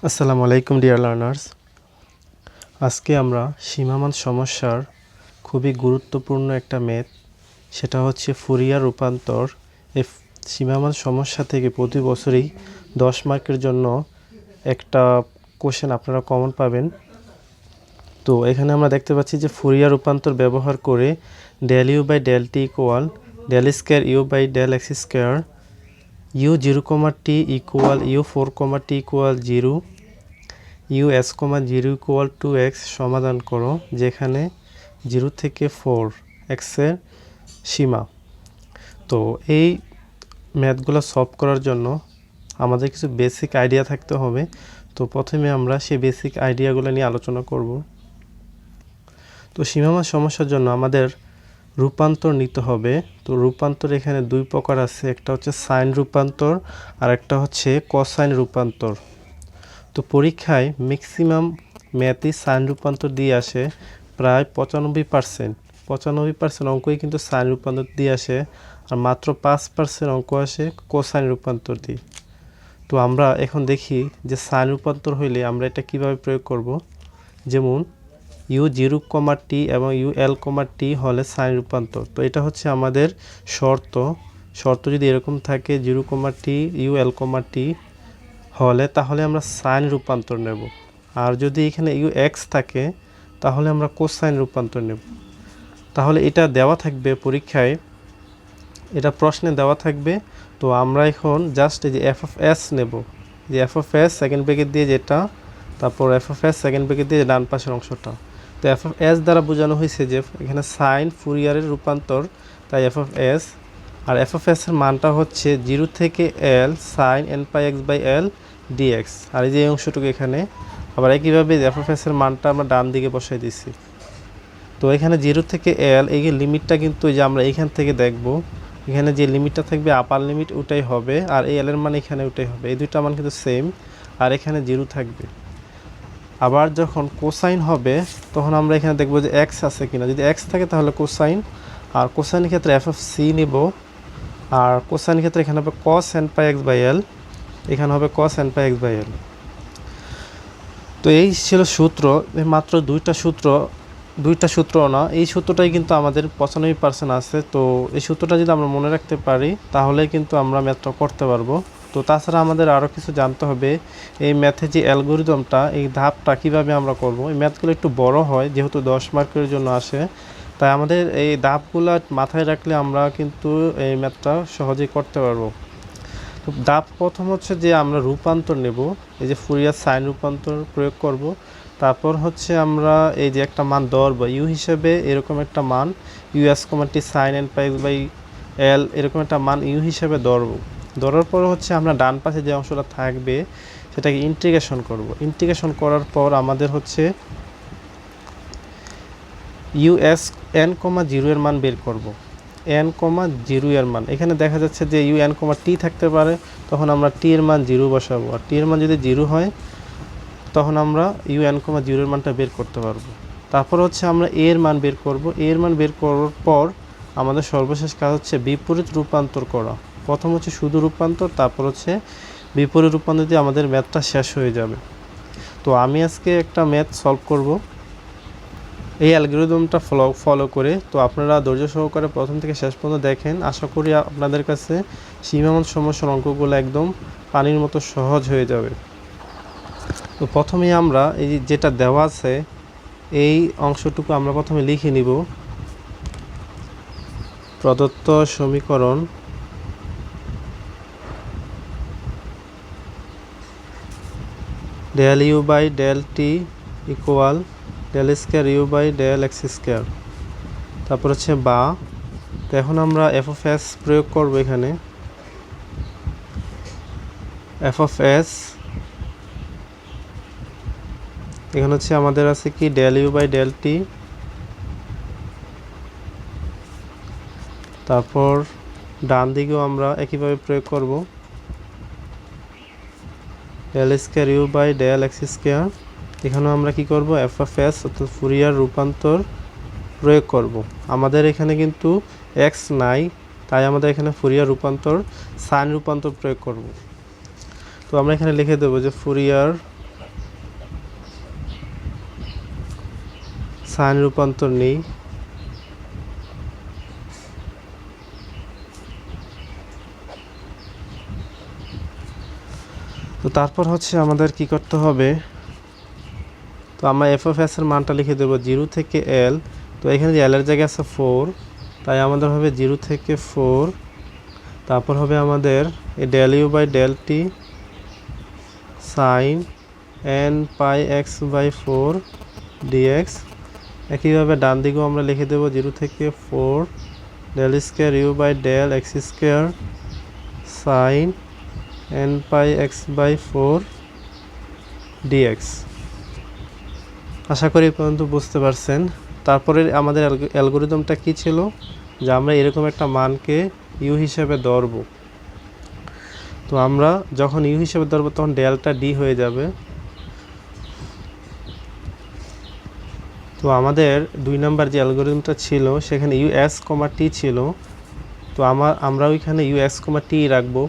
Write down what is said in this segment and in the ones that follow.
আসসালামু আলাইকুম dear learners. আজকে আমরা সীমামান সমস্যার খুবই গুরুত্বপূর্ণ একটা ম্যাথ, সেটা হচ্ছে ফুরিয়ার রূপান্তর। এই সীমামান সমস্যা থেকে প্রতি বছরই 10 মার্কের জন্য একটা কোশ্চেন আপনারা কমন পাবেন। তো এখানে আমরা দেখতে পাচ্ছি যে ফুরিয়ার রূপান্তর ব্যবহার করে del you by del T equal del square you by del x square U 0, t equals U 4, t equals 0 U S comma 0 equals to X সমাধান করো, যেখানে 0 থেকে 4 এক্সের সীমা। তো এই ম্যাথগুলো সলভ করার জন্য আমাদের কিছু বেসিক আইডিয়া থাকতে হবে। তো প্রথমে আমরা সেই বেসিক আইডিয়াগুলো নিয়ে আলোচনা করব। তো সীমামান সমস্যার জন্য আমাদের রূপান্তর নিতে হবে। তো রূপান্তর এখানে দুই প্রকার আছে, একটা হচ্ছে সাইন রূপান্তর আর একটা হচ্ছে কোসাইন রূপান্তর। তো পরীক্ষায় ম্যাক্সিমাম ম্যাথই সাইন রূপান্তর দিয়ে আসে, প্রায় 95% অঙ্কই কিন্তু সাইন রূপান্তর দিয়ে আসে, আর মাত্র 5% অঙ্ক আসে কোসাইন রূপান্তর দিয়ে। তো আমরা এখন দেখি যে সাইন রূপান্তর হইলে আমরা এটা কিভাবে প্রয়োগ করব। যেমন ইউ 0, t এবং ইউ এল, t হলে সাইন রূপান্তর। তো এটা হচ্ছে আমাদের শর্ত যদি এরকম থাকে 0, t ইউ এল, t হলে তাহলে আমরা সাইন রূপান্তর নেব। আর যদি এখানে ইউ এক্স থাকে তাহলে আমরা কোসাইন রূপান্তর নেব। তাহলে এটা দেওয়া থাকবে পরীক্ষায়, এটা প্রশ্নে দেওয়া থাকবে। তো আমরা এখন জাস্ট এই যে এফ অফ এস নেব, যে F of S second bracket দিয়ে যেটা, তারপর F of S second bracket দিয়ে ডান পাশের অংশটা। তো এফ অফ এস দ্বারা বোঝানো হয়েছে যে এখানে সাইন ফুরিয়ারের রূপান্তর, তাই এফ অফ এস। আর এফ অফ এস এর মানটা হচ্ছে 0 থেকে L sine N pi x by L dx. আর এই যে অংশটুকু এখানে আবার একইভাবে এফ অফ এস এর মানটা আমরা ডান দিকে বসাই দিছি। তো এখানে 0 থেকে এল এই লিমিটটা কিন্তু যে আমরা এখান থেকে দেখব, এখানে যে লিমিটটা থাকবে আপার লিমিট ওটাই হবে, আর এই এল এর মান এখানে ওটাই হবে। এই দুইটা মান কিন্তু সেম, আর এখানে 0 থাকবে। আবার যখন কোসাইন হবে তখন আমরা এখানে দেখব যে এক্স আছে কিনা। যদি এক্স থাকে তাহলে কোসাইন, আর কোসাইনের ক্ষেত্রে এফ অফ সি নিব, আর কোসাইনের ক্ষেত্রে এখানে হবে cos n pi x by L, এখানে হবে cos n pi x by L. তো এই ছিল সূত্র, মাত্র দুইটা সূত্র না, এই সূত্রটাই কিন্তু আমাদের 95% আছে। তো এই সূত্রটা যদি আমরা মনে রাখতে পারি তাহলে কিন্তু আমরা ম্যাথটা করতে পারবো। তো তাছাড়া আমাদের আরও কিছু জানতে হবে, এই ম্যাথে যে অ্যালগোরিদমটা, এই ধাপটা কিভাবে আমরা করব। এই ম্যাথগুলো একটু বড় হয় যেহেতু 10 মার্কের জন্য আসে, তাই আমাদের এই ধাপগুলো মাথায় রাখলে আমরা কিন্তু এই ম্যাথটা সহজেই করতে পারবো। তো ধাপ প্রথম হচ্ছে যে আমরা রূপান্তর নেব, এই যে ফুরিয়ার সাইন রূপান্তর প্রয়োগ করব। তারপর হচ্ছে আমরা এই যে একটা মান ধরবো ইউ হিসেবে, এরকম একটা মান U S T sine N pi by L, এরকম একটা মান ইউ হিসেবে ধরার পর হচ্ছে আমরা ডান পাশে যে অংশটা থাকবে সেটাকে ইন্টিগ্রেশন করব। ইন্টিগ্রেশন করার পর আমাদের হচ্ছে ইউ এস এন, 0 এর মান বের করব। এন, 0 এর মান এখানে দেখা যাচ্ছে যে ইউ এন, টি থাকতে পারে, তখন আমরা টি এর মান 0 বসাবো। আর টি এর মান যদি 0 হয় তখন আমরা ইউ এন, 0 এর মানটা বের করতে পারবো। তারপর হচ্ছে আমরা এ এর মান বের করব। এ এর মান বের করার পর আমাদের সর্বশেষ কাজ হচ্ছে বিপরীত রূপান্তর করা। প্রথম হচ্ছে শুধু রূপান্তর, তারপর হচ্ছে বিপরীত রূপান্তর দিয়ে আমাদের ম্যাথটা শেষ হয়ে যাবে। তো আমি আজকে একটা ম্যাথ সলভ করব এই অ্যালগরিদমটা ফলো করে। তো আপনারা ধৈর্য সহকারে প্রথম থেকে শেষ পর্যন্ত দেখেন, আশা করি আপনাদের কাছে সীমামান সমস্যার অঙ্কগুলো একদম পানির মতো সহজ হয়ে যাবে। তো প্রথমে আমরা এই যেটা দেওয়া আছে এই অংশটুকু আমরা প্রথমে লিখে নিব। প্রদত্ত সমীকরণ del you by del T equal del square you by del x square, তারপর হচ্ছে বা। তো এখন আমরা এফ অফ এস প্রয়োগ করব। এখানে এফ অফ এস এখানে হচ্ছে আমাদের আছে কি del you by del t, তারপর ডান দিকেও আমরা একইভাবে প্রয়োগ করব del square you by del x square. এখানেও আমরা কি করব এফ অফ এস অর্থাৎ ফুরিয়ার রূপান্তর প্রয়োগ করব। আমাদের এখানে কিন্তু এক্স নাই, তাই আমাদের এখানে ফুরিয়ার রূপান্তর সাইন রূপান্তর প্রয়োগ করব। তো আমরা এখানে লিখে দেবো যে ফুরিয়ার সাইন রূপান্তর নিই। তো তারপর হচ্ছে আমাদের কি করতে হবে, তো আমরা এফ অফ এস এর মানটা লিখে দেবো 0 থেকে এল। তো এখানে যে এল এর জায়গায় আছে 4, তাই আমাদের হবে 0 থেকে 4। তারপর হবে আমাদের এই del you by del t sine N pi x by 4 dx. একইভাবে ডান দিকেও আমরা লিখে দেবো 0 থেকে 4 del square you by del x square sine N pi x by 4 dx. আশা করি পর্যন্ত বুঝতে পারছেন। তারপরে আমাদের অ্যালগরিদমটা কি ছিল, যে আমরা এরকম একটা মানকে ইউ হিসেবে ধরব। তো আমরা যখন ইউ হিসেবে ধরব তখন ডেলটা ডি হয়ে যাবে। তো আমাদের 2 নাম্বার যে অ্যালগরিদমটা ছিল সেখানে ইউ এস কমা টি ছিল। তো আমরা ওইখানে ইউ এস কমা টি রাখবো।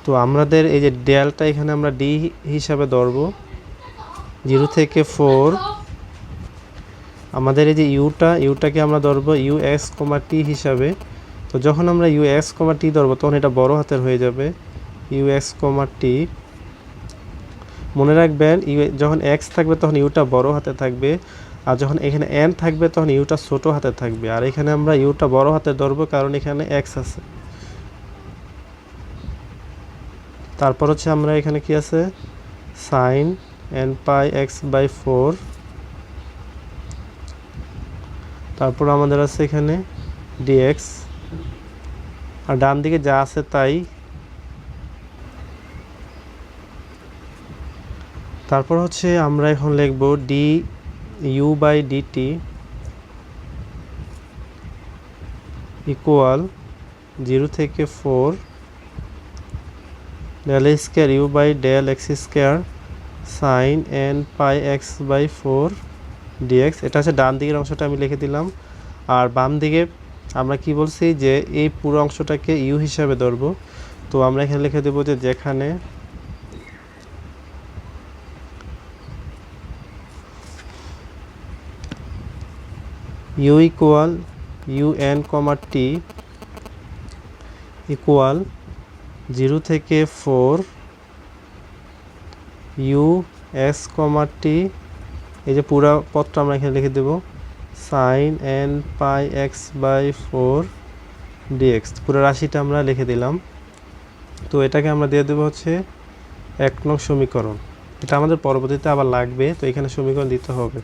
তো আমাদের এই যে ডেলটা এখানে আমরা ডি হিসাবে ধরব 0 থেকে 4। আমাদের এই যে ইউটাকে আমরা ধরবো ইউ এস কমা টি হিসাবে। তো যখন আমরা ইউ এস কমা টি ধরবো তখন এটা বড় হাতের হয়ে যাবে ইউ এস কমা টি। মনে রাখবেন যখন এক্স থাকবে তখন ইউটা বড় হাতে থাকবে, আর যখন এখানে এন থাকবে তখন ইউটা ছোট হাতে থাকবে। আর এখানে আমরা ইউটা বড় হাতে ধরবো কারণ এখানে এক্স আছে। তারপর হচ্ছে আমরা এখানে কি আছে sine N pi x by 4। তারপর আমাদের আছে এখানে ডিএক্স, আর ডান দিকে যা আছে তাই। তারপর হচ্ছে আমরা এখন লিখব d u by dt equal 0 থেকে 4 del square you by del x square sine N pi x by 4 dx. এটা হচ্ছে ডান দিকের অংশটা আমি লিখে দিলাম। আর বাম দিকে আমরা কি বলছি যে এই পুরো অংশটাকে ইউ হিসাবে ধরব। তো আমরা এখানে লিখে দেবো যে যেখানে u equal u n comma t equal 0 থেকে 4 ইউ এস কমা টি। এই যে পুরো পদটা আমরা এখানে লিখে দেব sine N pi x by 4 dx. পুরো রাশিটা আমরা লিখে দিলাম। তো এটাকে আমরা দিয়ে দেবো হচ্ছে 1 নং সমীকরণ। এটা আমাদের পরবর্তীতে আবার লাগবে, তো এখানে সমীকরণ দিতে হবে।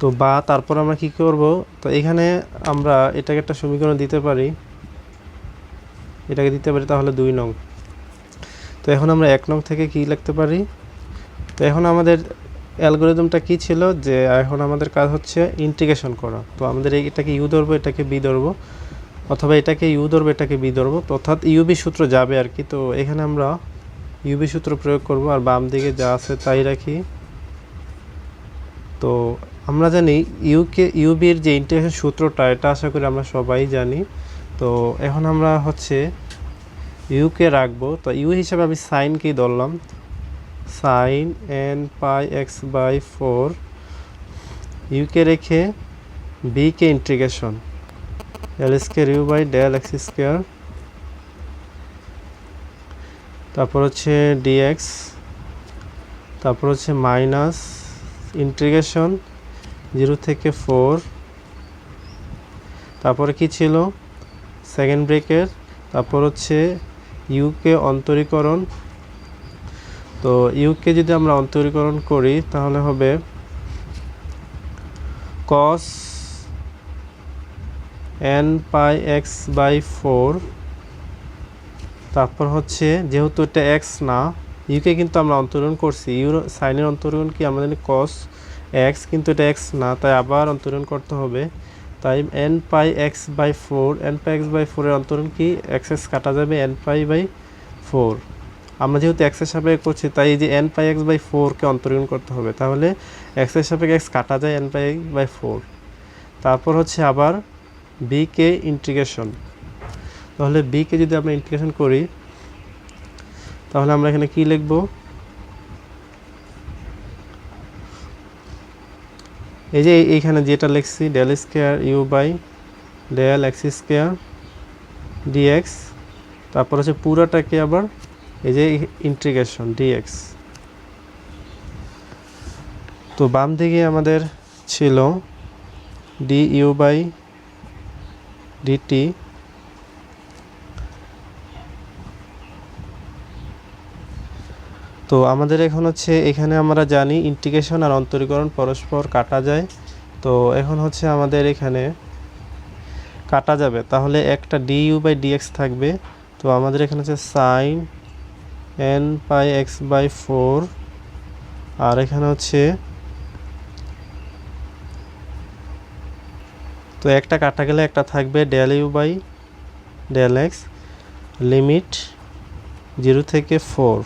তো বা তারপর আমরা কি করব, তো এখানে আমরা এটাকে একটা সমীকরণ দিতে পারি, এটাকে দিতে পারি তাহলে 2 নং। তো এখন আমরা 1 নং থেকে কি লিখতে পারি, তো এখন আমাদের অ্যালগরিদমটা কি ছিল, যে এখন আমাদের কাজ হচ্ছে ইন্টিগ্রেশন করা। তো আমাদের এটাকে ইউ ধরবো, এটাকে বি ধরবো, অথবা এটাকে ইউ ধরবো, এটাকে বি ধরবো, অর্থাৎ ইউবি সূত্র যাবে আর কি। তো এখানে আমরা ইউবি সূত্র প্রয়োগ করব, আর বাম দিকে যা আছে তাই রাখি। তো আমরা জানি ইউবির যে ইন্টিগ্রেশন সূত্রটা, এটা আশা করি আমরা সবাই জানি। তো এখন আমরা হচ্ছে ইউকে রাখবো। তো ইউ হিসাবে আমি সাইনকেই ধরলাম, sine N pi x by 4। ইউকে রেখে বিকে integration del square you by del x square. তারপর হচ্ছে ডিএক্স, তারপর হচ্ছে মাইনাস ইন্টিগ্রেশন 0 থেকে 4। তারপরে কি ছিল সেকেন্ড ব্রেকের, তারপর হচ্ছে ইউকে অন্তরীকরণ। তো ইউকে যদি আমরা অন্তরীকরণ করি তাহলে হবে cos n pi x by 4। তারপর হচ্ছে যেহেতু এটা এক্স না, ইউকে কিন্তু আমরা অন্তরীকরণ করছি, ইউর সাইনের অন্তরীকরণ কি আমরা জানি cos এক্স, কিন্তু এটা এক্স না, তাই আবার অন্তরীকরণ করতে হবে। তাই n pi x by 4, n pi x by 4 এর অন্তরণ কি এক্স এক্স কাটা যাবে n পাই বাই 4। আমরা যেহেতু এক্স এর সাপেক্ষে করছি তাই এই যে n পাই এক্স বাই 4 কে অন্তরীকরণ করতে হবে, তাহলে এক্স এর সাপেক্ষে এক্স কাটা যায় n পাই বাই 4। তারপর হচ্ছে আবার বি কে ইন্টিগ্রেশন। তাহলে বি কে যদি আমরা ইন্টিগ্রেশন করি তাহলে আমরা এখানে কি লিখব, এই যে এইখানে যেটা লিখছি del square you by del x square dx, তারপর হচ্ছে পুরোটাকে আবার এই যে ইন্টিগ্রেশন ডিএক্স। তো বাম দিকে আমাদের ছিল ডি ইউ বাই ডিটি, তো আমাদের এখন হচ্ছে এখানে আমরা জানি ইন্টিগ্রেশন আর অন্তরীকরণ পরস্পর কাটা যায়। তো এখন হচ্ছে আমাদের এখানে কাটা যাবে, তাহলে একটা ডি ইউ বাই ডিএক্স থাকবে। তো আমাদের এখানে হচ্ছে sine N pi x by 4, আর এখানে হচ্ছে তো একটা কাটা গেলে একটা থাকবে del you by del x limit 0 থেকে 4।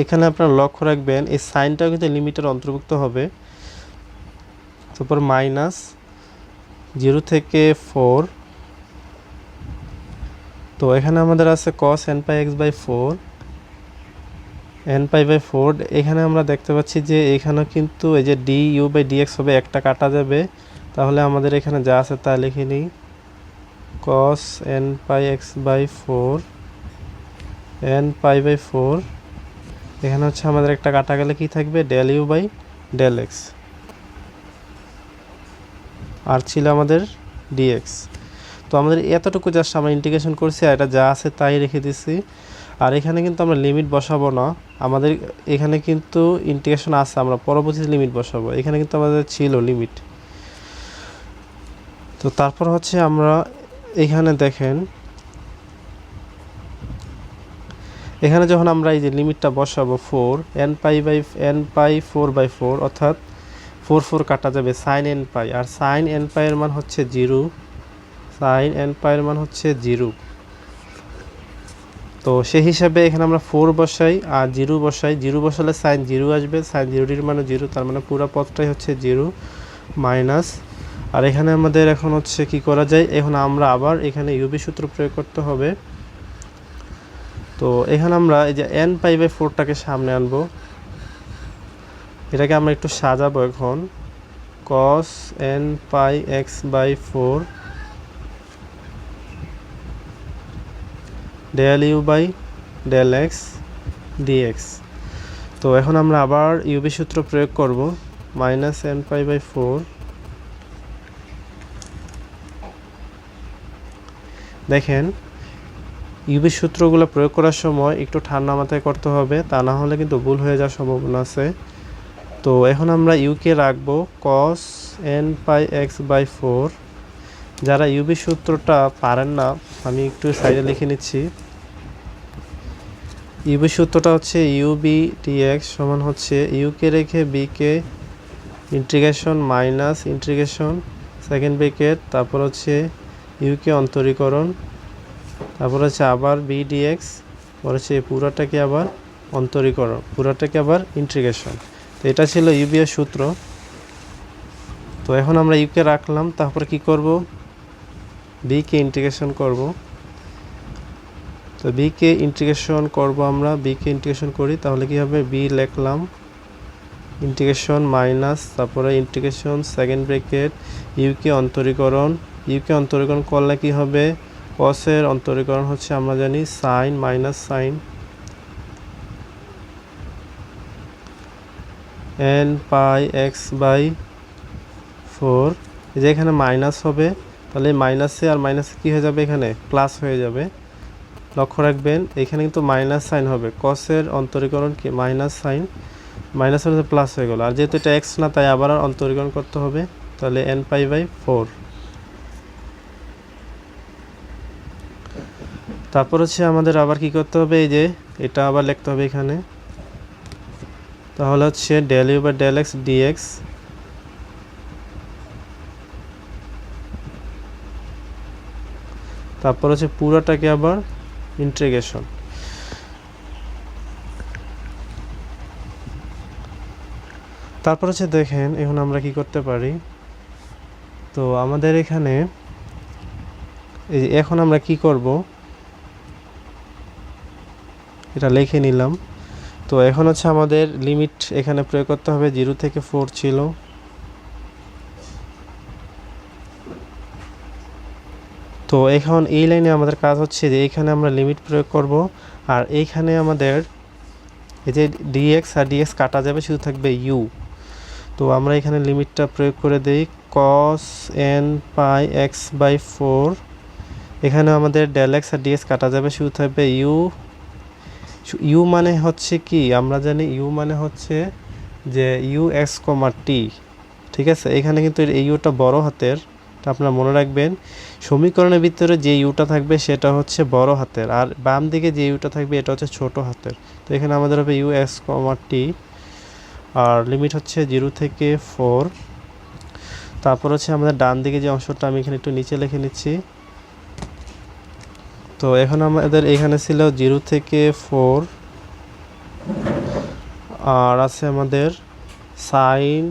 এখানে আপনারা লক্ষ্য রাখবেন এই সাইনটাও কিন্তু লিমিটের অন্তর্ভুক্ত হবে। তারপর মাইনাস 0 থেকে 4, তো এখানে আমাদের আছে cos n pi x by 4 n pi by 4। এখানে আমরা দেখতে পাচ্ছি যে এখানেও কিন্তু এই যে ডি ইউ বাই ডিএক্স হবে, একটা কাটা যাবে, তাহলে আমাদের এখানে যা আছে তা লিখে নিই cos n pi x by 4 n pi by 4। এখানে হচ্ছে আমাদের একটা কাটা গেলে কি থাকবে del you by del x, আর ছিল আমাদের ডিএক্স। তো আমাদের এতটুকু জাস্ট আমরা ইন্টিগ্রেশন করছি, আর এটা যা আছে তাই রেখে দিছি। আর এখানে কিন্তু আমরা লিমিট বসাবো না, আমাদের এখানে কিন্তু ইন্টিগ্রেশন আছে, আমরা পরবর্তীতে লিমিট বসাবো। এখানে কিন্তু আমাদের ছিল লিমিট। তো তারপর হচ্ছে আমরা এখানে দেখেন, এখানে যখন আমরা এই যে লিমিটটা বসাবো 4 n পাই 4 বাই 4, অর্থাৎ 4 4 কাটা যাবে সাইন n পাই, আর সাইন n পাই এর মান হচ্ছে 0, সাইন n পাই এর মান হচ্ছে 0। তো সেই হিসাবে এখানে আমরা 4 বসাই আর 0 বসাই, 0 বসালে সাইন 0 আসবে, সাইন 0 এর মানে 0, তার মানে পুরো পদটাই হচ্ছে 0 মাইনাস। আর এখানে আমাদের এখন হচ্ছে কি করা যায়, এখন আমরা আবার এখানে ইউবি সূত্র প্রয়োগ করতে হবে। তো এখানে আমরা এই যে n পাই বাই 4টাকে সামনে আনবো, এটাকে আমরা একটু সাজাবো এখন। cos n pi x by 4 del you by del x dx. তো এখন আমরা আবার ইউবি সূত্র প্রয়োগ করব, মাইনাস n পাই বাই 4। দেখেন ইউবি সূত্রগুলো প্রয়োগ করার সময় একটু ঠান্ডা মাথায় করতে হবে, তা না হলে কিন্তু ভুল হয়ে যাওয়ার সম্ভাবনা আছে। তো এখন আমরা ইউকে রাখবো cos n pi x by 4। যারা ইউবি সূত্রটা পারেন না, আমি একটু সাইডে লিখে নিচ্ছি। ইউবি সূত্রটা হচ্ছে ইউবি ডিএক্স সমান হচ্ছে ইউকে রেখে বিকে integration minus integration second bracket, তারপর হচ্ছে ইউকে অন্তরীকরণ, তারপর হচ্ছে আবার বি ডিএক্স, পর হচ্ছে পুরাটাকে আবার অন্তরীকরণ, পুরাটাকে আবার ইন্টিগ্রেশন। তো এটা ছিল ইউবি এর সূত্র। তো এখন আমরা ইউকে রাখলাম, তারপর কি করব, বিকে ইন্টিগ্রেশন করব। তো বিকে ইন্টিগ্রেশন করব, আমরা বিকে ইন্টিগ্রেশন করি, তাহলে কি হবে, বি লিখলাম ইন্টিগ্রেশন মাইনাস, তারপরে ইন্টিগ্রেশন সেকেন্ড ব্র্যাকেট ইউকে অন্তরীকরণ, ইউকে অন্তরীকরণ করলে কি হবে, cos এর অন্তরীকরণ হচ্ছে আমরা জানি sine minus sine n pi x by 4। যে এখানে মাইনাস হবে, তাহলে মাইনাসে আর মাইনাসে কি হয়ে যাবে, এখানে প্লাস হয়ে যাবে। লক্ষ্য রাখবেন এখানে কিন্তু মাইনাস সাইন হবে, cos এর অন্তরীকরণ কি মাইনাস সাইন, মাইনাস হলে প্লাস হয়ে গেল, আর যেহেতু এটা x না তাই আবার অন্তরীকরণ করতে হবে, তাহলে n পাই বাই 4। তারপর হচ্ছে আমাদের আবার কি করতে হবে, এই যে এটা আবার লিখতে হবে এখানে, তাহলে হচ্ছে del you by del x dx. তারপর হচ্ছে পুরোটাকে আবার ইন্টিগ্রেশন। তারপর হচ্ছে দেখেন এখন আমরা কি করতে পারি, তো আমাদের এখানে এই এখন আমরা কি করব, এটা লিখে নিলাম। তো এখন হচ্ছে আমাদের লিমিট এখানে প্রয়োগ করতে হবে, 0 থেকে 4 ছিল, তো এখন এই লাইনে আমাদের কাজ হচ্ছে যে এইখানে আমরা লিমিট প্রয়োগ করব, আর এইখানে আমাদের এই যে ডিএক্স আর ডিএক্স কাটা যাবে, শুধু থাকবে ইউ। তো আমরা এখানে লিমিটটা প্রয়োগ করে দেই cos n pi x by 4। এখানে আমাদের ডেল এক্স আর ডিএক্স কাটা যাবে, শুধু থাকবে ইউ। ইউ মানে হচ্ছে কি, আমরা জানি ইউ মানে হচ্ছে যে ইউ এক্স কমা টি, ঠিক আছে। এখানে কিন্তু এই ইউটা বড় হাতের, এটা আপনারা মনে রাখবেন। সমীকরণের ভিতরে যে ইউটা থাকবে সেটা হচ্ছে বড় হাতের, আর বাম দিকে যে ইউটা থাকবে এটা হচ্ছে ছোট হাতের। তো এখানে আমাদের হবে ইউ এক্স কমা টি, আর লিমিট হচ্ছে 0 থেকে 4। তারপর হচ্ছে আমাদের ডান দিকে যে অংশটা আমি এখানে একটু নিচে লিখে নিচ্ছি। তো এখন আমাদের এখানে ছিল 0 থেকে 4, আর আছে আমাদের sine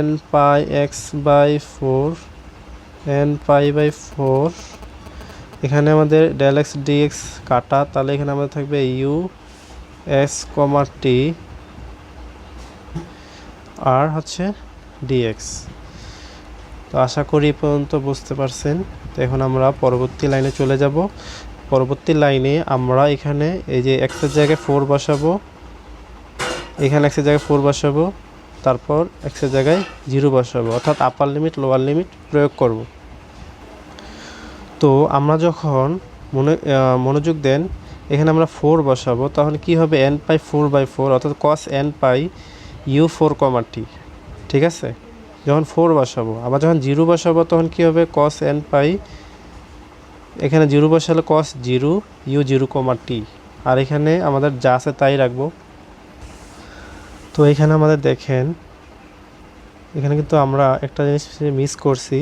n pi x by 4, n pi by 4। এখানে আমাদের ডেল এক্স ডিএক্স কাটা, তাহলে এখানে আমাদের থাকবে ইউ এক্স কমা টি আর হচ্ছে ডিএক্স। তো আশা করি এই পর্যন্ত বুঝতে পারছেন। তো এখন আমরা পরবর্তী লাইনে চলে যাব। পরবর্তী লাইনে আমরা এখানে এই যে এক্সের জায়গায় 4 বসাবো, এখানে এক্সের জায়গায় 4 বসাবো, তারপর এক্সের জায়গায় 0 বসাবো, অর্থাৎ আপার লিমিট লোয়ার লিমিট প্রয়োগ করব। তো আমরা যখন মনোযোগ দেন, এখানে আমরা 4 বসাবো, তখন কি হবে n পাই 4 বাই 4, অর্থাৎ cos n পাই ইউ 4 কমা টি, ঠিক আছে। যখন 4 বসাবো, আবার যখন 0 বসাবো তখন কি হবে cos n পাই, এখানে 0 বসালে cos 0 ইউ 0 কমা টি, আর এখানে আমাদের যা আছে তাই রাখবো। তো এখানে আমাদের দেখেন, এখানে কিন্তু আমরা একটা জিনিস মিস করছি,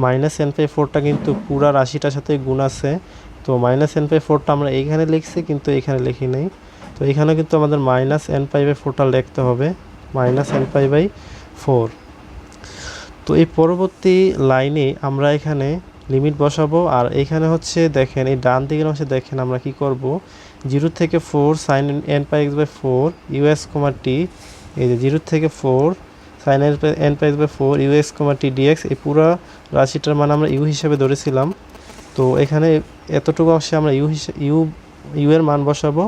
মাইনাস এন পাই 4টা কিন্তু পুরা রাশিটার সাথে গুণ আছে। তো মাইনাস এন পাই 4টা আমরা এইখানে লিখছি, কিন্তু এখানে লিখি নাই। তো এখানে কিন্তু আমাদের মাইনাস এন পাই বাই 4টা লিখতে হবে, মাইনাস এন পাই বাই 4। তো এই পরবর্তী লাইনে আমরা এখানে লিমিট বসাবো, আর এখানে হচ্ছে দেখেন এই ডান দিকের অংশে দেখেন আমরা কি করব, 0 থেকে 4 sine N pi x by 4 ইউএস কমা টি, এই যে 0 থেকে 4 sine N pi x by 4 ইউএস কমা টি ডিএক্স, এই পুরো রাশিটার মান আমরা ইউ হিসেবে ধরেছিলাম। তো এখানে এতটুকু অংশে আমরা ইউ এর মান বসাবো,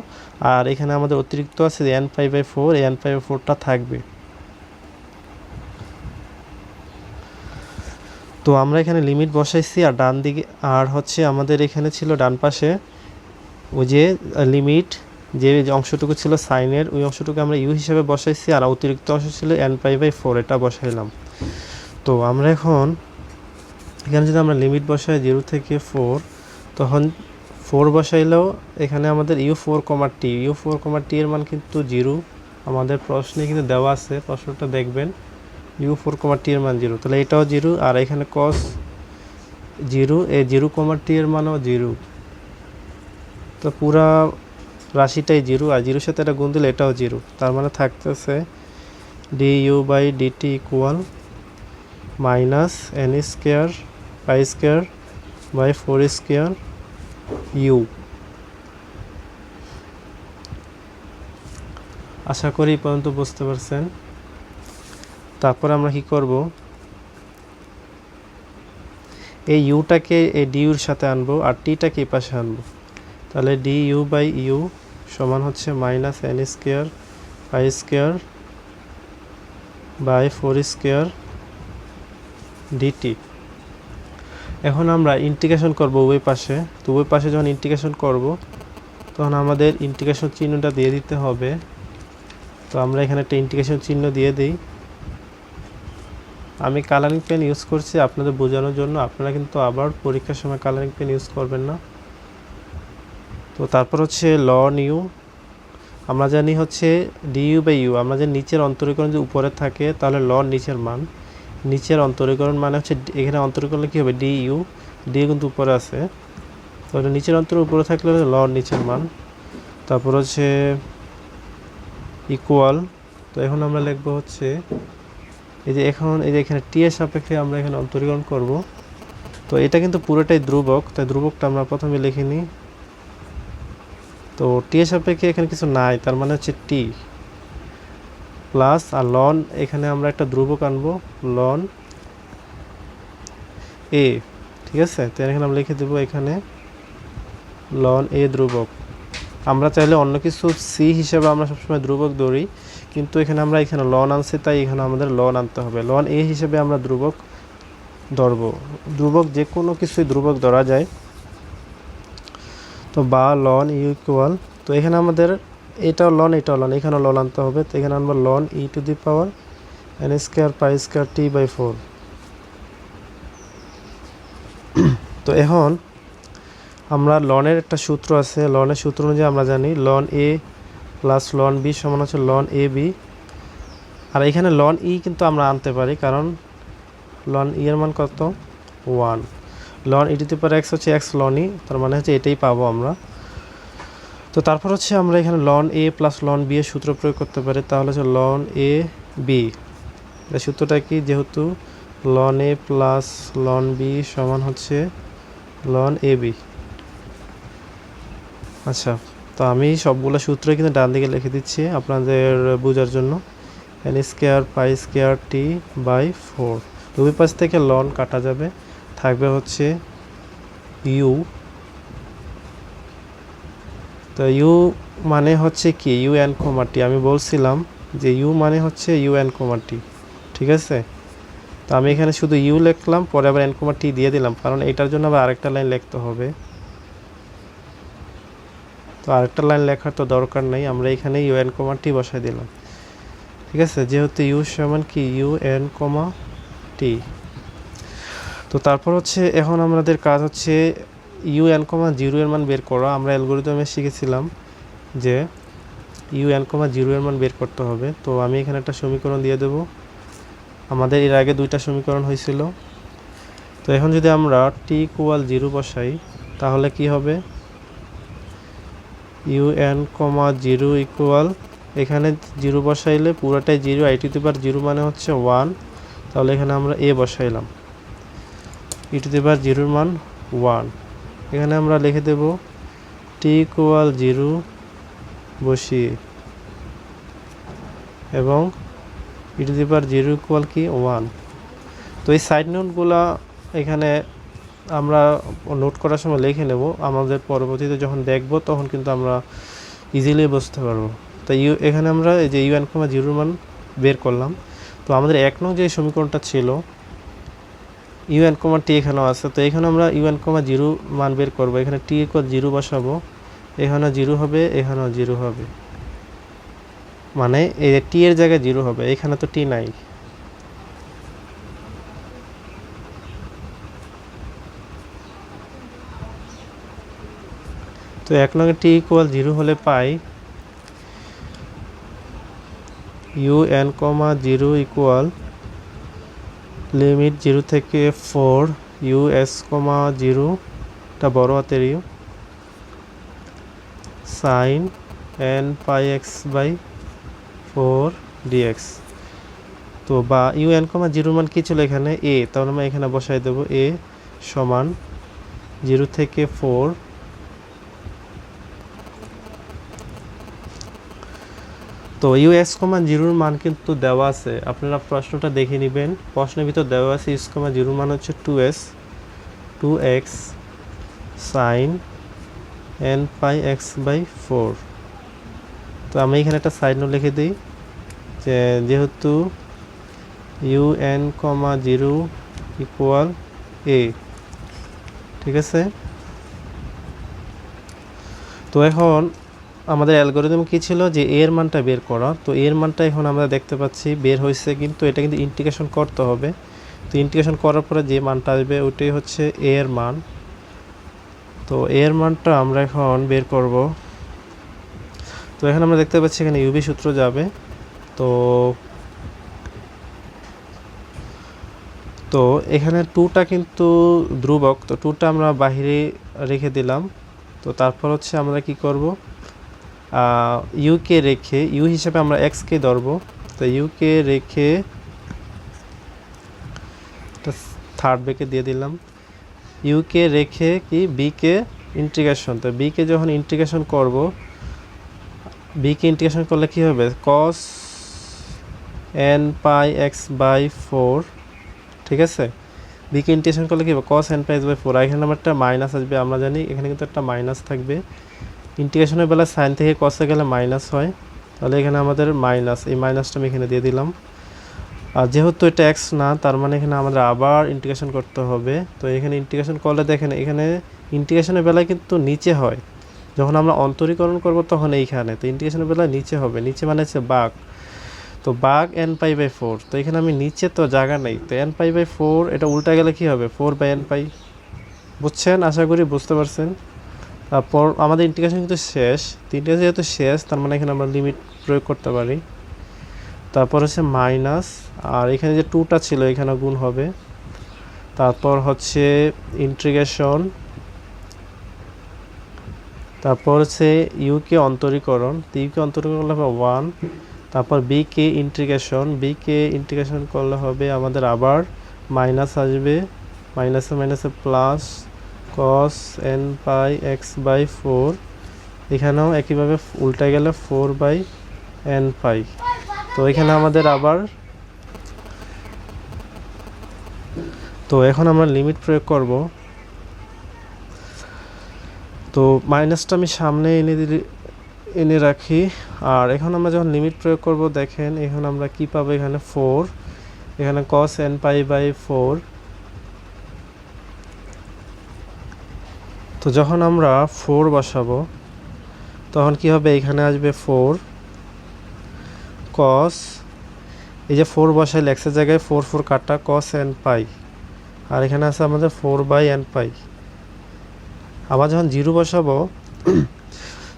আর এখানে আমাদের অতিরিক্ত আছে এন পাই বাই 4, এই এন পাই বাই 4টা থাকবে। তো আমরা এখানে লিমিট বসাইছি, আর ডান দিকে আর হচ্ছে আমাদের এখানে ছিল ডান পাশে ওই যে লিমিট, যে অংশটুকু ছিল সাইনের, ওই অংশটুকু আমরা ইউ হিসেবে বসাইছি, আর অতিরিক্ত অংশ ছিল এন পাই বাই 4, এটা বসাইলাম। তো আমরা এখন এখানে যদি আমরা লিমিট বসাই 0 থেকে 4, তখন 4 বসাইলেও এখানে আমাদের ইউ 4 কমা টি, ইউ 4 কমা টি এর মান কিন্তু 0, আমাদের প্রশ্নে কিন্তু দেওয়া আছে, প্রশ্নটা দেখবেন ইউ 4 কমা টি এর মান 0, তাহলে এটাও 0, আর এখানে cos 0, এই 0 কমা টি এর মানও 0। তো পুরা রাশিটাই 0, আর 0 সাথে এটা গুণ দিলে এটাও 0, তার মানে থাকতেছে d u by dt equal minus n square pi square by 4 square u. আশা করি এই পর্যন্ত বুঝতে পারছেন। তারপর আমরা কি করব, এই ইউটাকে এই ডি ইউর সাথে আনবো, আর টিটাকে এই পাশে আনবো, তাহলে ডি ইউ বাই ইউ সমান হচ্ছে minus n square pi square by 4 square dt. এখন আমরা ইন্টিগ্রেশন করব উভয় পাশে। তো উভয় পাশে যখন ইন্টিগ্রেশন করব, তখন আমাদের ইন্টিগ্রেশন চিহ্নটা দিয়ে দিতে হবে। তো আমরা এখানে একটা ইন্টিগ্রেশন চিহ্ন দিয়ে দিই। আমি কালারিং পেন ইউজ করছি আপনাদের বোঝানোর জন্য, আপনারা কিন্তু আবার পরীক্ষার সময় কালারিং পেন ইউজ করবেন না। তো তারপর হচ্ছে লন ইউ, আমরা জানি হচ্ছে ডি ইউ বাই ইউ, আমরা যে নিচের অন্তরীকরণ যে উপরে থাকে, তাহলে লন নিচের মান, নিচের অন্তরীকরণ মানে হচ্ছে এখানে অন্তরীকরণে কী হবে ডি ইউ, ডি কিন্তু উপরে আছে, তাহলে নিচের অন্তর উপরে থাকলে লন নিচের মান। তারপর হচ্ছে ইকুয়াল, তো এখন আমরা লিখবো হচ্ছে এই যে এখানে টি এর সাপেক্ষে আমরা এখানে অন্তরীকরণ করব। তো এটা কিন্তু পুরোটাই ধ্রুবক, তাই ধ্রুবকটা আমরা প্রথমে লিখে নিই। তো টি এর সাপেক্ষে এখানে কিছু নাই, তার মানে হচ্ছে টি প্লাস, আর লন এখানে আমরা একটা ধ্রুবক আনবো লন এ, ঠিক আছে। তো এখানে আমরা লিখে দেবো এখানে লন এ ধ্রুবক। আমরা চাইলে অন্য কিছু সি হিসেবে আমরা সবসময় ধ্রুবক ধরি, কিন্তু এখানে আমরা এখানে লন আনছি, তাই এখানে আমাদের লন আনতে হবে। লন এ হিসেবে আমরা ধ্রুবক ধরব। ধ্রুবক যে কোনো কিছুই ধ্রুবক ধরা যায়। তো বা লন ইউ ইকুয়াল, তো এখানে আমাদের এটাও লন এটাও লন, এখানেও লন আনতে হবে। তো এখানে আমরা ln e to the power n square pi square t by 4। তো এখন আমরা লনের একটা সূত্র আছে, লনের সূত্র অনুযায়ী আমরা জানি লন এ প্লাস লন বি সমান হচ্ছে লন এ বি। আর এখানে লন ই কিন্তু আমরা আনতে পারি, কারণ লন ই এর মান কত 1। Ln e to the power x হচ্ছে এক্স লন ই, তার মানে হচ্ছে এটাই পাবো আমরা। তো তারপর হচ্ছে আমরা এখানে লন এ প্লাস লন বি এর সূত্র প্রয়োগ করতে পারি, তাহলে হচ্ছে লন এ বি। এই সূত্রটা কি, যেহেতু লন এ প্লাস লন বি সমান হচ্ছে লন এ বি। আচ্ছা, তো আমি সবগুলো সূত্র কিন্তু ডান দিকে লিখে দিচ্ছি আপনাদের বোঝার জন্য। N square pi square t by 4, দুই পাশ থেকে লন কাটা যাবে, থাকবে হচ্ছে ইউ। তো ইউ মানে হচ্ছে কি ইউ এন কমা টি, আমি বলছিলাম যে ইউ মানে হচ্ছে ইউ এন কমা টি, ঠিক আছে। তো আমি এখানে শুধু ইউ লিখলাম, পরে আবার এন কমা টি দিয়ে দিলাম, কারণ এটার জন্য আবার আরেকটা লাইন লিখতে হবে। তো আরেকটা লাইন লেখার তো দরকার নেই, আমরা এখানে ইউ এন কমা টি বসাই দিলাম, ঠিক আছে। যেহেতু ইউ সমান কি ইউ এন কমা টি। তো তারপর হচ্ছে এখন আমাদের কাজ হচ্ছে ইউ এন কমা জিরো এর মান বের করা। আমরা অ্যালগরিদমে শিখেছিলাম যে ইউ এন কমা জিরো এর মান বের করতে হবে। তো আমি এখানে একটা সমীকরণ দিয়ে দেব, আমাদের এর আগে দুইটা সমীকরণ হয়েছিল। তো এখন যদি আমরা টি ইকুয়াল 0 বসাই, তাহলে কি হবে, you n comma zero equal, এখানে 0 বসাইলে পুরোটাই 0, আই টু দি পাওয়ার 0 মানে হচ্ছে 1, তাহলে এখানে আমরা এ বসাইলাম, ই টু দি পাওয়ার 0 মান 1। এখানে আমরা লিখে দেব টি ইকুয়াল 0 বসিয়ে, এবং ই টু দি পাওয়ার 0 ইকুয়াল কি 1। তো এই সাইড নোটগুলো এখানে আমরা নোট করার সময় লিখে নেব, আমাদের পরবর্তীতে যখন দেখব তখন কিন্তু আমরা ইজিলি বুঝতে পারবো। তো এখানে আমরা এই যে ইউ এন কমা জিরোর মান বের করলাম। তো আমাদের 1 নং যে সমীকরণটা ছিল ইউ এন কমা টি এখানেও আছে, তো এখানে আমরা ইউ এন কমা জিরো মান বের করবো। এখানে টি ইকুয়াল 0 বসাবো, এখানেও 0 হবে, এখানেও 0 হবে, মানে এই টি এর জায়গায় 0 হবে, এখানে তো টি নাই। তো 1 নং টি ইকুয়াল 0 হলে পাই you n comma 0 equal limit 0 থেকে 4 ইউ এস কমা 0 টা বড় হাতের U sine N pi x by 4 dx. তো বা ইউ এন কমা 0 মান কি ছিল এখানে এ, তাহলে আমরা এখানে বসাই দেব এ সমান 0 থেকে 4 তো ইউ এক্স কমা 0 মান কিন্তু দেওয়া আছে, আপনারা প্রশ্নটা দেখে নেবেন, প্রশ্নের ভিতর দেওয়া আছে এক্স কমা 0 মান হচ্ছে 2x sine N pi x by 4। তো আমি এখানে একটা সাইড নোট লিখে দিই যে যেহেতু ইউ এন কমা 0 ইকুয়াল এ, ঠিক আছে। তো এখন আমাদের অ্যালগরিদম কি ছিল যে এর মানটা বের করা। তো এর মানটা এখন আমরা দেখতে পাচ্ছি বের হয়েছে, কিন্তু এটা কিন্তু ইন্টিগ্রেশন করতে হবে। তো ইন্টিগ্রেশন করার পরে যে মানটা আসবে ওইটাই হচ্ছে এর মান। তো এর মানটা আমরা এখন বের করব। তো এখন আমরা দেখতে পাচ্ছি এখানে ইউবি সূত্র যাবে। তো তো এখানে 2টা কিন্তু ধ্রুবক, তো 2টা আমরা বাইরে রেখে দিলাম। তো তারপর হচ্ছে আমরা কি করব, ইউকে রেখে ইউ হিসেবে আমরা এক্সকে ধরবো। তো ইউকে রেখে থার্ড ব্রেকে দিয়ে দিলাম, ইউকে রেখে কি বিকে ইন্টিগ্রেশন। তো বিকে যখন ইন্টিগ্রেশন করব, বিকে ইন্টিগ্রেশন করলে কি হবে, cos n pi x by 4, ঠিক আছে। বিকে ইন্টিগ্রেশন করলে কি হবে cos n পাই বাই 4, এখানে আমার একটা মাইনাস আসবে, আমরা জানি এখানে কিন্তু একটা মাইনাস থাকবে। ইন্টিগ্রেশনের বেলা সাইন থেকে কসে গেলে মাইনাস হয়, তাহলে এখানে আমাদের মাইনাস, এই মাইনাসটা আমি এখানে দিয়ে দিলাম। আর যেহেতু এটা এক্স না, তার মানে এখানে আমাদের আবার ইন্টিগ্রেশন করতে হবে। তো এখানে ইন্টিগ্রেশন করলে দেখেন এখানে ইন্টিগ্রেশনের বেলায় কিন্তু নিচে হয়, যখন আমরা অন্তরীকরণ করব তখন এইখানে, তো ইন্টিগ্রেশনের বেলায় নিচে হবে, নিচে মানে হচ্ছে বাঘ, তো বাঘ n পাই বাই 4। তো এখানে আমি নিচে তো জায়গা নেই, তো n পাই বাই 4 এটা উল্টা গেলে কি হবে 4 বাই n পাই। বুঝছেন, আশা করি বুঝতে পারছেন। তারপর আমাদের ইন্টিগ্রেশন কিন্তু শেষ, তিনটা যেহেতু শেষ তার মানে এখানে আমরা লিমিট প্রয়োগ করতে পারি। তারপর হচ্ছে মাইনাস, আর এখানে যে 2টা ছিল এখানে গুণ হবে। তারপর হচ্ছে ইন্টিগ্রেশন, তারপর হচ্ছে ইউকে অন্তরীকরণ, ইউকে অন্তরীকরণ করলে হবে 1। তারপর বিকে ইন্টিগ্রেশন করলে হবে আমাদের আবার মাইনাস আসবে, মাইনাসে মাইনাসে plus cos n pi x by 4, এখানেও একইভাবে উল্টে গেলে 4 বাই n পাই। তো এখানে আমাদের আবার, তো এখন আমরা লিমিট প্রয়োগ করব। তো মাইনাসটা আমি সামনে এনে রাখি, আর এখন আমরা যখন লিমিট প্রয়োগ করব দেখেন এখন আমরা কি পাবো, এখানে 4, এখানে cos n পাই বাই 4। তো যখন আমরা 4 বসাবো তখন কি হবে, এখানে আসবে 4 cos, এই যে 4 বসাইলে এক্সের জায়গায় 4 4 কাটা cos n পাই, আর এখানে আছে আমাদের 4 বাই n পাই। আবার যখন 0 বসাবো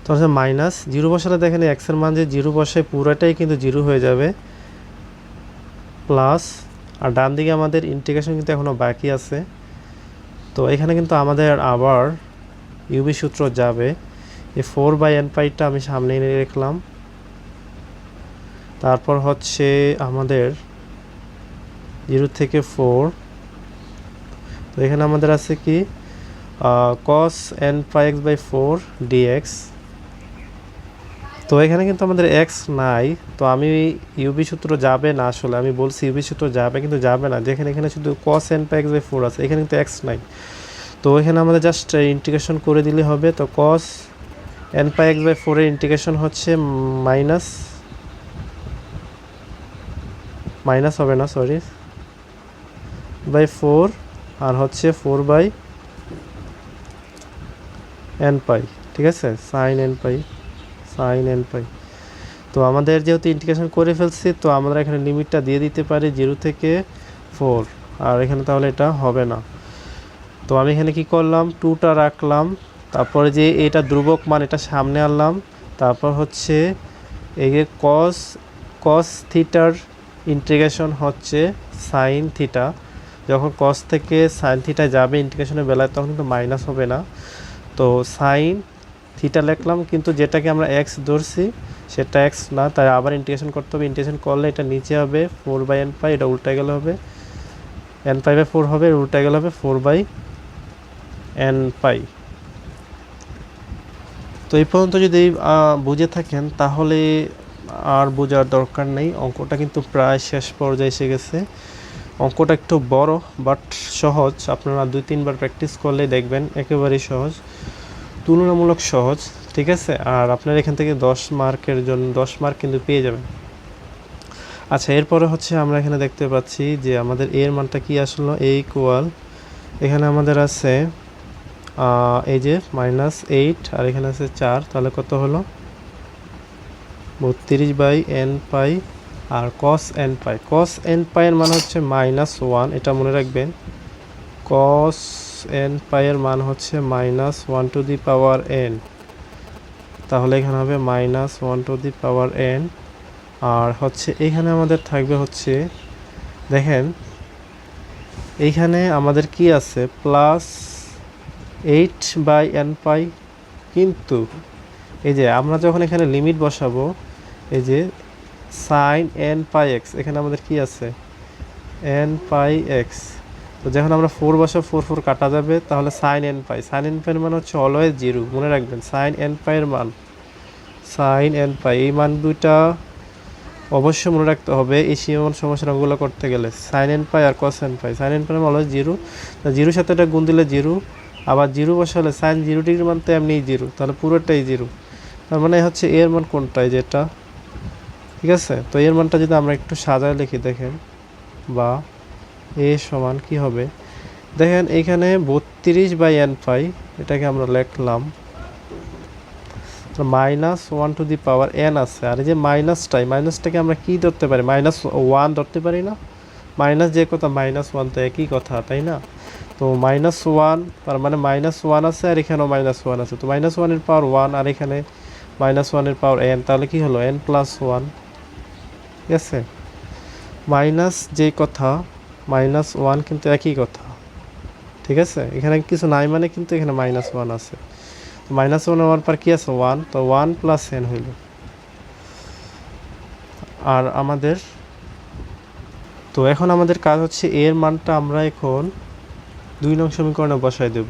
তখন হচ্ছে মাইনাস, 0 বসালে দেখেন এক্সের মান যে 0 বসায় পুরোটাই কিন্তু 0 হয়ে যাবে, প্লাস, আর ডান দিকে আমাদের ইন্টিগ্রেশন কিন্তু এখনও বাকি আছে। তো এখানে কিন্তু আমাদের আবার ইউবি সূত্র যাবে, এই 4 বাই n পাইটা আমি সামনে এনে রাখলাম। তারপর হচ্ছে আমাদের 0 থেকে 4, তো এখানে আমাদের আছে কি cos n pi x by 4 dx। তো এখানে কিন্তু আমাদের x নাই, তো আমি ইউবি সূত্র যাবে না, আসলে আমি বলছি ইউবি সূত্র যাবে কিন্তু যাবে না, দেখেন এখানে শুধু cos n pi x by 4 আছে, এখানে কিন্তু x নাই। তো এখানে আমাদের জাস্ট ইন্টিগ্রেশন করে দিলে হবে। তো cos n pi x by 4 এর ইন্টিগ্রেশন হচ্ছে মাইনাস হবে না, সরি, বাই 4, আর হচ্ছে 4 বাই n পাই, ঠিক আছে, sin n পাই। তো আমাদের যেহেতু ইন্টিগ্রেশন করে ফেলছি, তো আমরা এখানে লিমিটটা দিয়ে দিতে পারি 0 থেকে 4, আর এখানে তাহলে এটা হবে না। তো আমি এখানে কি করলাম, 2টা রাখলাম, তারপরে যে এটা ধ্রুবক মান এটা সামনে আনলাম, তারপর হচ্ছে এই যে cos থিটার ইন্টিগ্রেশন হচ্ছে sin থিটা, যখন cos থেকে sin থিটা যাবে ইন্টিগ্রেশনের বেলায় তখন কিন্তু মাইনাস হবে না। তো sin থিটা লিখলাম, কিন্তু যেটাকে আমরা x ধরছি সেটা x না, তাই আবার ইন্টিগ্রেশন করতে হবে। ইন্টিগ্রেশন করলে এটা নিচে হবে 4 বাই n পাই, এটা উল্টে গেলে হবে n পাই বাই 4 হবে, উল্টে গেলে হবে 4 বাই n পাই। তো এই পর্যন্ত যদি বুঝে থাকেন তাহলে আর বোঝার দরকার নেই, অঙ্কটা কিন্তু প্রায় শেষ পর্যায়ে এসে গেছে। অঙ্কটা একটু বড় বাট সহজ, আপনারা 2-3 বার প্র্যাকটিস করলে দেখবেন একেবারেই সহজ, তুলনামূলক সহজ, ঠিক আছে। আর আপনার এখান থেকে 10 মার্কের জন্য 10 মার্ক কিন্তু পেয়ে যাবেন। আচ্ছা, এরপরে হচ্ছে আমরা এখানে দেখতে পাচ্ছি যে আমাদের এর মানটা কি আসলো, a ইকুয়াল, এখানে আমাদের আছে এই যে -8, আর এখানে আছে 4, তাহলে কত হলো 32 বাই n পাই, আর cos n পাই এর মান হচ্ছে -1, এটা মনে রাখবেন, cos n পাই এর মান হচ্ছে -1 টু দি পাওয়ার n, তাহলে এখানে হবে -1 টু দি পাওয়ার n। আর হচ্ছে এখানে আমাদের থাকবে হচ্ছে, দেখেন এইখানে আমাদের কি আছে +8 বাই n পাই, কিন্তু এই যে আমরা যখন এখানে লিমিট বসাবো, এই যে sin n পাই x, এখানে আমাদের কি আছে n পাই x, তো যখন আমরা 4 বসাবো 4 4 কাটা যাবে, তাহলে sin n পাই এর মান হচ্ছে অলওয়েজ 0, মনে রাখবেন sin n পাই এর মান, sin n পাই এই মান দুইটা অবশ্যই মনে রাখতে হবে এই সীমাবদ্ধ সমস্যার অঙ্কগুলো করতে গেলে sin n পাই আর cos n পাই। sin n পাই মানে জিরো, জিরোর সাথে এটা গুণ দিলে জিরো, আবার জিরো বসালে sin 0 ডিগ্রির মান তো এমনিই জিরো, তাহলে পুরোটাই জিরো। তার মানে হচ্ছে এর মান কোনটাই যেটা, ঠিক আছে। তো এর মানটা যদি আমরা একটু সাজায় লিখি দেখেন, বা এ সমান কি হবে, দেখেন এখানে 32/n পাই, এটাকে আমরা লিখলাম -1 আছে, আর এই যে মাইনাসটাকে আমরা কি ধরতে পারি, -1 ধরতে পারি না, মাইনাস যে কথা -1 তো একই কথা, তাই না। তো -1 তার মানে -1 আছে, আর এখানেও -1 আছে, তো -1 এর পাওয়ার 1, আর এখানে -1 এর পাওয়ার n, তাহলে কি হলো n+1, ঠিক আছে। মাইনাস যে কথা -1 কিন্তু একই কথা, ঠিক আছে। এখানে কিছু নাই মানে কিন্তু এখানে -1 আছে, -1 হওয়ার পর কি আছে 1, তো 1 + n হইল। আর আমাদের তো এখন আমাদের কাজ হচ্ছে এর মানটা আমরা এখন 2 নং সমীকরণে বসাই দেব।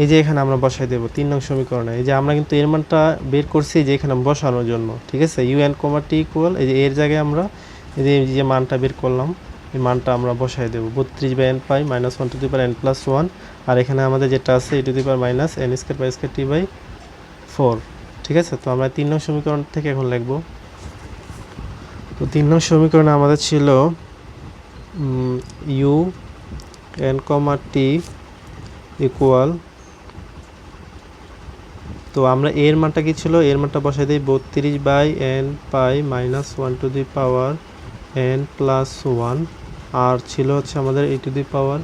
এই যে এখানে আমরা বসাই দেব 3 নং সমীকরণে। এই যে আমরা কিন্তু এর মানটা বের করছি যে এখানে বসানোর জন্য, ঠিক আছে। un, t ইকুয়াল এই যে এর জায়গায় আমরা এই যে মানটা বের করলাম, এই মানটা আমরা বসাই দেব। 32/n পাই -1n+1, আর এখানে আমাদের যেটা আছে e⁻⁻n² t/4, ঠিক আছে। তো আমরা 3 নং সমীকরণ থেকে এখন লিখব। তো 3 নং সমীকরণে আমাদের ছিল un, t ইকুয়াল, তো আমরা এর মানটা কি ছিল, এর মানটা বসাই দিই 32/n পাই -1n+1, আর ছিল হচ্ছে আমাদের e⁻⁻n²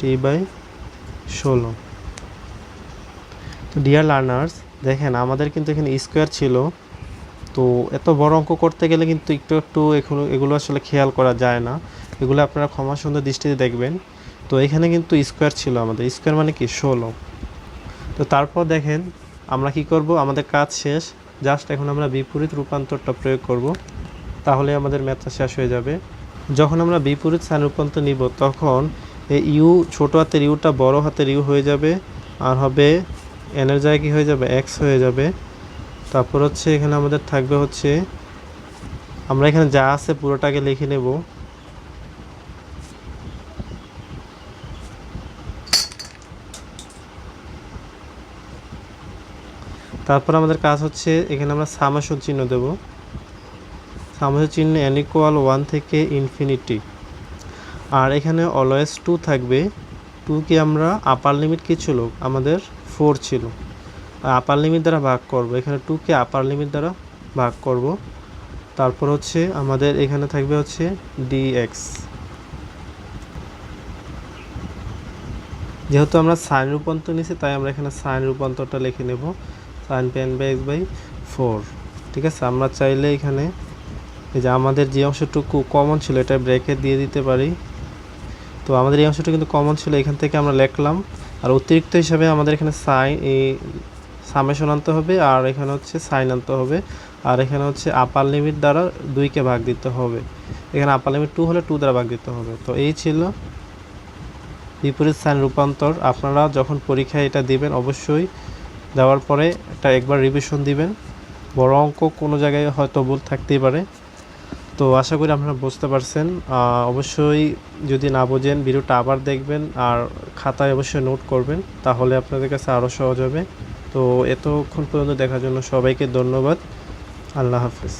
t/16। তো ডিয়ার লার্নার্স, দেখেন আমাদের কিন্তু এখানে স্কোয়ার ছিল, তো এত বড় অঙ্ক করতে গেলে কিন্তু একটু এগুলো আসলে খেয়াল করা যায় না, এগুলো আপনারা ক্ষমা সুন্দর দৃষ্টিতে দেখবেন। তো এখানে কিন্তু স্কোয়ার ছিল, আমাদের স্কোয়ার মানে কি 16। তো তারপর দেখেন আমরা কি করব, আমাদের কাজ শেষ, জাস্ট এখন আমরা বিপরীত রূপান্তরটা প্রয়োগ করব, তাহলে আমাদের ম্যাথটা শেষ হয়ে যাবে। যখন আমরা বিপরীত সাইন রূপান্তর নিব তখন এই ইউ, ছোট হাতের ইউটা বড় হাতের ইউ হয়ে যাবে, আর হবে এন এর জায়গায় কি হয়ে যাবে, এক্স হয়ে যাবে। তারপর হচ্ছে এখানে আমাদের থাকবে হচ্ছে, আমরা এখানে যা আছে পুরোটাকে লিখে নেব। তারপর আমাদের কাজ হচ্ছে এখানে আমরা সামেশন চিহ্ন দেব, সামেশন চিহ্ন n = 1 থেকে ইনফিনিটি, আর এখানে অলওয়েজ 2 থাকবে। 2 কি আমরা আপার লিমিট কি ছিল আমাদের 4 ছিল, আপার লিমিট দ্বারা ভাগ করব, এখানে 2 কে আপার লিমিট দ্বারা ভাগ করব। তারপর হচ্ছে আমাদের এখানে থাকবে হচ্ছে dx, যেহেতু আমরা সাইন রূপান্তর নিয়েছি তাই আমরা এখানে সাইন রূপান্তরটা লিখে নেব, sin πn/x/4, ঠিক আছে। আমরা চাইলে এখানে এই যে আমাদের যে অংশটুকু কমন ছিল এটা ব্র্যাকেট দিয়ে দিতে পারি, তো আমাদের এই অংশটা কিন্তু কমন ছিল, এখান থেকে আমরা লিখলাম। আর অতিরিক্ত হিসাবে আমাদের এখানে সাইন, এই সামেশন আনতে হবে, আর এখানে হচ্ছে সাইন আনতে হবে, আর এখানে হচ্ছে আপার লিমিট দ্বারা 2কে ভাগ দিতে হবে, এখানে আপার লিমিট 2 হলে 2 দ্বারা ভাগ দিতে হবে। তো এই ছিল বিপরীত সাইন রূপান্তর। আপনারা যখন পরীক্ষায় এটা দিবেন অবশ্যই দেওয়ার পরে এটা একবার রিভিশন দিবেন, বড় অঙ্ক কোনো জায়গায় হয়তো ভুল থাকতেই পারে। তো আশা করি আপনারা বুঝতে পারছেন। অবশ্যই যদি না বোঝেন ভিডিওটা আবার দেখবেন, আর খাতায় অবশ্যই নোট করবেন, তাহলে আপনাদের কাছে আরও সহজ হবে। তো এতক্ষণ পর্যন্ত দেখার জন্য সবাইকে ধন্যবাদ। আল্লাহ হাফেজ।